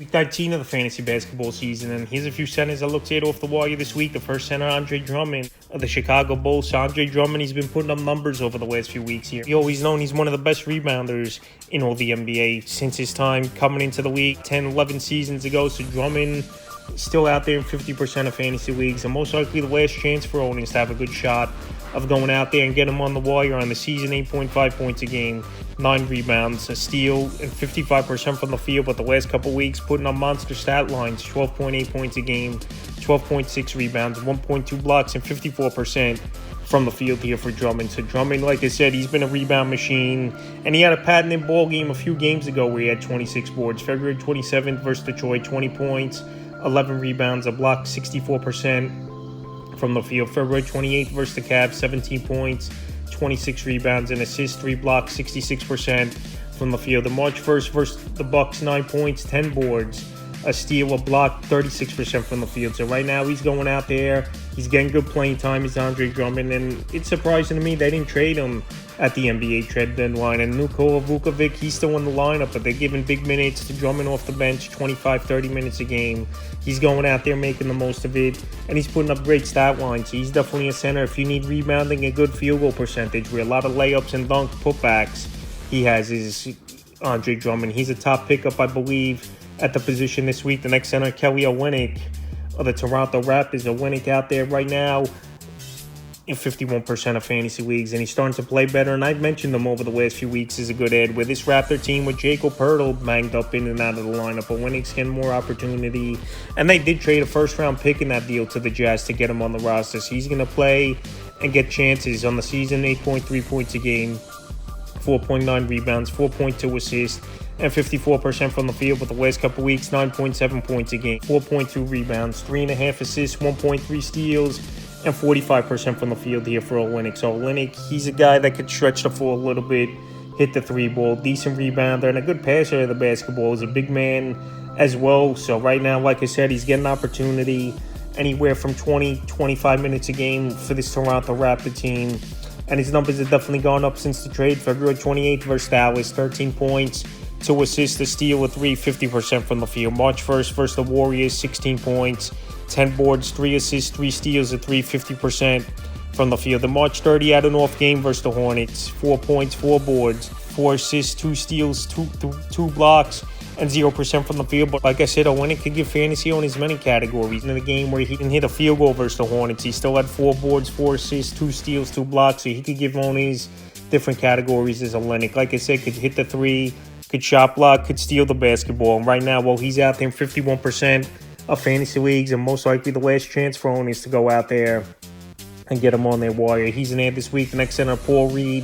Week 19 of the fantasy basketball season, and here's a few centers I looked at off the wire this week. The first center, Andre Drummond of the Chicago Bulls. So Andre Drummond, he's been putting up numbers over the last few weeks here. He's always known he's one of the best rebounders in all the NBA since his time coming into the league 10, 11 seasons ago. So Drummond still out there in 50% of fantasy leagues, and most likely the last chance for owners to have a good shot of going out there and get him on the wire on the season. 8.5 points a game, 9 rebounds, a steal, and 55% from the field. But the last couple weeks putting on monster stat lines: 12.8 points a game, 12.6 rebounds, 1.2 blocks, and 54% from the field here for Drummond. So Drummond, like I said, he's been a rebound machine, and he had a patented ball game a few games ago where he had 26 boards. February 27th versus Detroit, 20 points, 11 rebounds, a block, 64% from the field. February 28th versus the Cavs, 17 points, 26 rebounds, and assists, 3 blocks, 66% from the field. The March 1st versus the Bucks, 9 points, 10 boards, a steal, a block, 36% from the field. So right now he's going out there, he's getting good playing time. He's Andre Drummond, and it's surprising to me they didn't trade him at the NBA trade deadline. And Nikola Vukovic, he's still in the lineup, but they're giving big minutes to Drummond off the bench, 25, 30 minutes a game. He's going out there making the most of it, and he's putting up great stat lines. So he's definitely a center. If you need rebounding, a good field goal percentage where a lot of layups and dunk putbacks he has is Andre Drummond. He's a top pickup, I believe, at the position this week. The next center, Kelly Olynyk of the Toronto Raptors. Olynyk out there right now in 51% of fantasy leagues, and he's starting to play better. And I've mentioned him over the last few weeks as a good ad. With this Raptor team with Jakob Poeltl banged up in and out of the lineup, Olynyk's getting more opportunity. And they did trade a first-round pick in that deal to the Jazz to get him on the roster. So he's going to play and get chances on the season. 8.3 points a game, 4.9 rebounds, 4.2 assists, and 54% from the field. But the last couple weeks, 9.7 points a game, 4.2 rebounds, 3.5 assists, 1.3 steals, and 45% from the field here for Olynyk. So Olynyk, he's a guy that could stretch the floor a little bit, hit the three ball, decent rebounder, and a good passer of the basketball. He's a big man as well. So right now, like I said, he's getting opportunity anywhere from 20, 25 minutes a game for this Toronto Raptor team. And his numbers have definitely gone up since the trade. February 28th versus Dallas, 13 points, 2 assists, a steal, a 3, 50% from the field. March 1st versus the Warriors, 16 points, 10 boards, 3 assists, 3 steals, a 3, 50% from the field. The March 30 had an off game versus the Hornets, 4 points, 4 boards, 4 assists, 2 steals, 2 blocks, and 0% from the field. But like I said, Olynyk could give fantasy on his many categories. In the game where he can hit a field goal versus the Hornets, he still had 4 boards, 4 assists, 2 steals, 2 blocks, so he could give on his different categories as Olynyk. Like I said, could hit the 3, could shot block, could steal the basketball. And right now, well, he's out there in 51% of fantasy leagues, and most likely the last chance for owners to go out there and get him on their wire. He's an ad this week. The next center, Paul Reed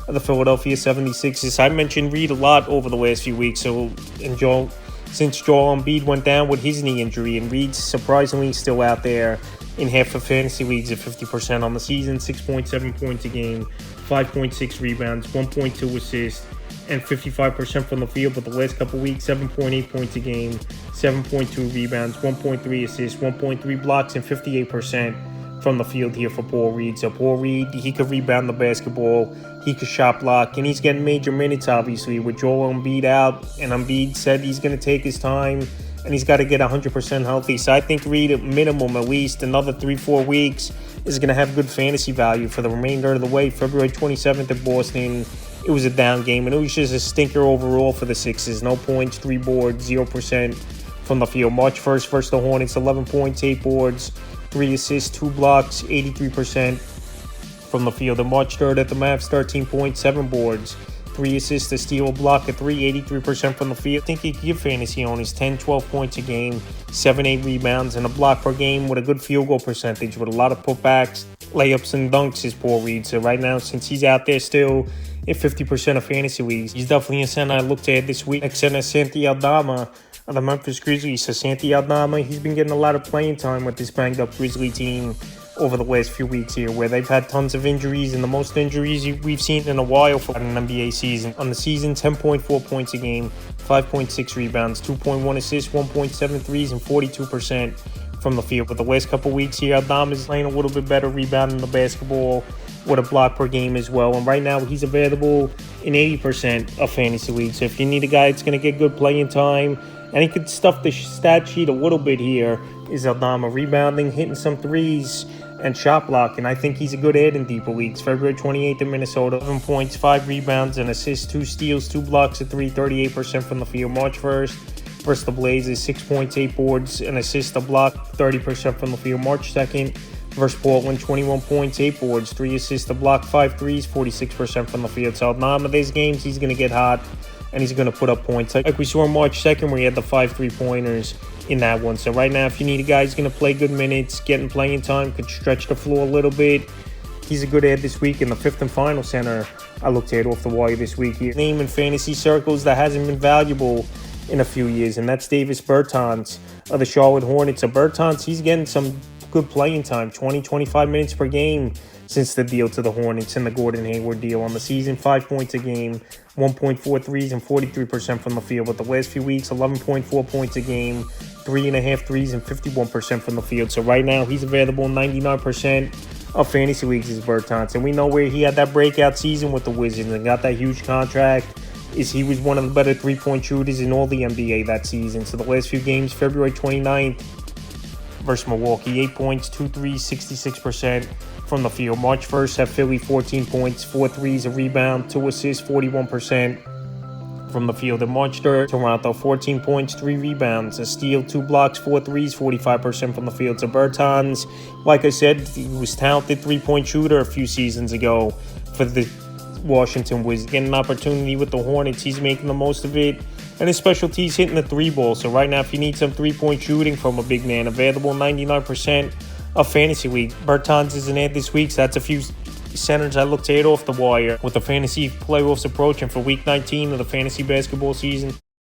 of the Philadelphia 76ers. I mentioned Reed a lot over the last few weeks. Since Joel Embiid went down with his knee injury, and Reed's surprisingly still out there in half of fantasy leagues at 50% on the season, 6.7 points a game, 5.6 rebounds, 1.2 assists, and 55% from the field. But the last couple weeks, 7.8 points a game, 7.2 rebounds, 1.3 assists, 1.3 blocks, and 58% from the field here for Paul Reed. So Paul Reed, he could rebound the basketball, he could shot block, and he's getting major minutes, obviously, with Joel Embiid out. And Embiid said he's going to take his time, and he's got to get 100% healthy. So I think Reed, at minimum, at least another 3-4 weeks, is going to have good fantasy value for the remainder of the way. February 27th at Boston, it was a down game, and it was just a stinker overall for the Sixers. No points, 3 boards, 0% from the field. March 1st versus the Hornets, 11 points, 8 boards, 3 assists, 2 blocks, 83% from the field. And March 3rd at the Mavs, 13 points, 7 boards, 3 assists, a steal, a block, a 3, 83% from the field. I think he could give fantasy owners 10, 12 points a game, 7, 8 rebounds, and a block per game with a good field goal percentage, with a lot of putbacks, layups, and dunks is Paul Reed. So right now, since he's out there still in 50% of fantasy leagues, he's definitely a center I looked at this week. Next center, Santi Aldama of the Memphis Grizzlies. So Santi Aldama, he's been getting a lot of playing time with this banged-up Grizzly team over the last few weeks here, where they've had tons of injuries, and the most injuries we've seen in a while for an NBA season. On the season, 10.4 points a game, 5.6 rebounds, 2.1 assists, 1.7 threes, and 42% from the field. But the last couple weeks here, Aldama is playing a little bit better, rebounding the basketball with a block per game as well. And right now, he's available in 80% of fantasy leagues. So if you need a guy that's going to get good playing time And he could stuff the stat sheet a little bit here. Is Aldama rebounding, hitting some threes, and shot blocking. I think he's a good add in deeper leagues. February 28th in Minnesota, 11 points, 5 rebounds, and assists, 2 steals, 2 blocks, a 3, 38% from the field. March 1st versus the Blazers, 6 points, 8 boards, an assist, a block, 30% from the field. March 2nd versus Portland, 21 points, 8 boards, 3 assists, a block, 5 threes, 46% from the field. So none of these games, he's going to get hot, and he's going to put up points. Like we saw on March 2nd where he had the 5 3-pointers in that one. So right now, if you need a guy who's going to play good minutes, getting playing time, could stretch the floor a little bit, he's a good add this week. In the 5th and final center, I looked at off the wire this week here. Name in fantasy circles that hasn't been valuable in a few years, and that's Davis Bertans of the Charlotte Hornets. So Bertans, he's getting some good playing time, 20-25 minutes per game since the deal to the Hornets and the Gordon Hayward deal. On the season, 5 points a game, 1.4 threes, and 43% from the field. But the last few weeks, 11.4 points a game, 3.5 threes, and 51% from the field. So right now, he's available in 99% of fantasy leagues is Bertans. And we know where he had that breakout season with the Wizards and got that huge contract. He was one of the better three-point shooters in all the NBA that season. So the last few games, February 29th versus Milwaukee, 8 points, 2 threes, 66% from the field. March 1st at Philly, 14 points, 4 threes, a rebound, 2 assists, 41% from the field. And March 3rd, Toronto, 14 points, 3 rebounds, a steal, 2 blocks, 4 threes, 45% from the field. So Bertans, like I said, he was talented three-point shooter a few seasons ago for the Washington Wizards. Getting an opportunity with the Hornets, he's making the most of it. And his specialty's hitting the 3-ball. So right now, if you need some three-point shooting from a big man, available 99% of fantasy league. Bertans isn't it this week, so that's a few centers I looked at off the wire with the fantasy playoffs approaching for week 19 of the fantasy basketball season.